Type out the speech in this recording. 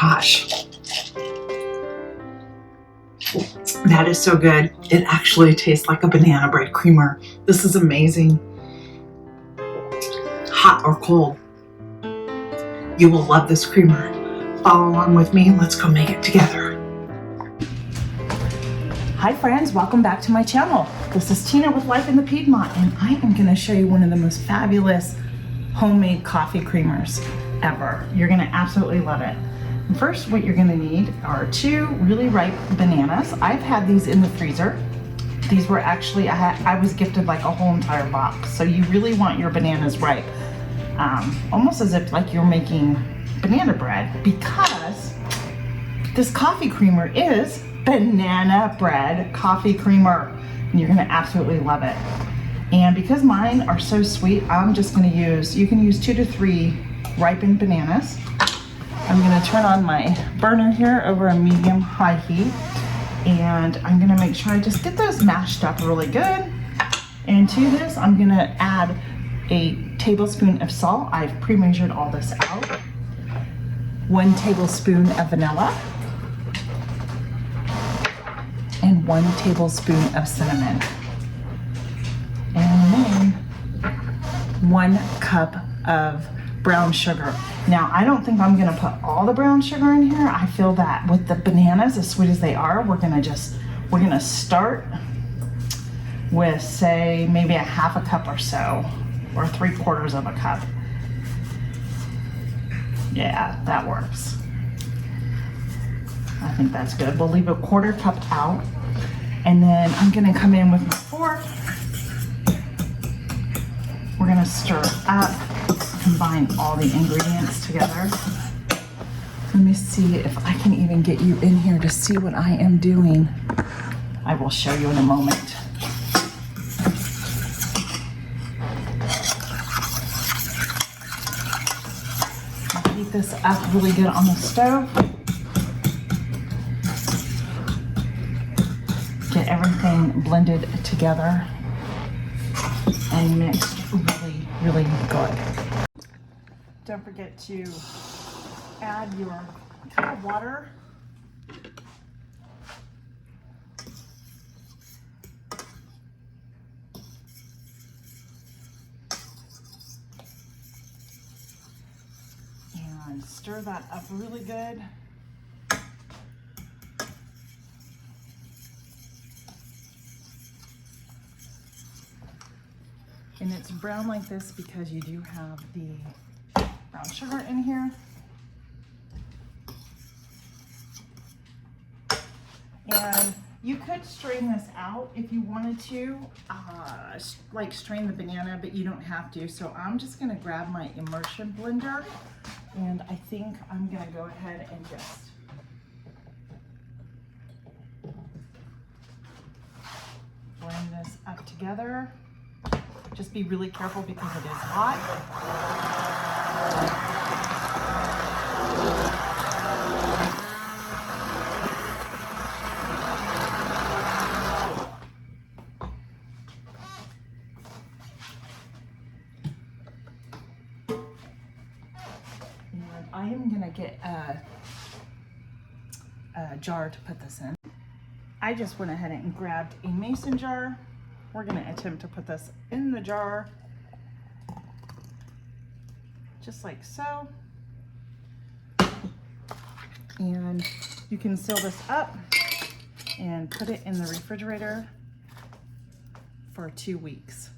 gosh. That is so good. It actually tastes like a banana bread creamer. This is amazing. Hot or cold. You will love this creamer. Follow along with me and let's go make it together. Hi friends, welcome back to my channel. This is Tina with Life in the Piedmont, and I am going to show you one of the most fabulous homemade coffee creamers ever. You're going to absolutely love it. First, what you're going to need are 2 really ripe bananas. I've had these in the freezer. These were actually, I was gifted like a whole entire box. So you really want your bananas ripe. Almost as if like you're making banana bread, because this coffee creamer is banana bread coffee creamer. And you're going to absolutely love it. And because mine are so sweet, I'm just going to use, you can use 2 to 3 ripened bananas. I'm going to turn on my burner here over a medium-high heat, and I'm going to make sure I just get those mashed up really good. And to this, I'm going to add a tablespoon of salt. I've pre-measured all this out. 1 tablespoon of vanilla, and 1 tablespoon of cinnamon. And then 1 cup of brown sugar. Now, I don't think I'm gonna put all the brown sugar in here. I feel that with the bananas, as sweet as they are, we're gonna start with, say, maybe a 1/2 cup or so, or 3/4 of a cup. Yeah, that works. I think that's good. We'll leave a 1/4 cup out, and then I'm gonna come in with my fork. We're gonna stir up, combine all the ingredients together. Let me see if I can even get you in here to see what I am doing. I will show you in a moment. I'll heat this up really good on the stove. Get everything blended together and mixed really, really good. Don't forget to add your cup of water. And stir that up really good. And it's brown like this because you do have the brown sugar in here. And you could strain this out if you wanted to, like strain the banana, but you don't have to. So I'm just gonna grab my immersion blender, and I think I'm gonna go ahead and just blend this up together. Just be really careful because it is hot. And I am gonna get a jar to put this in. I just went ahead and grabbed a mason jar. We're going to attempt to put this in the jar, just like so. And you can seal this up and put it in the refrigerator for 2 weeks.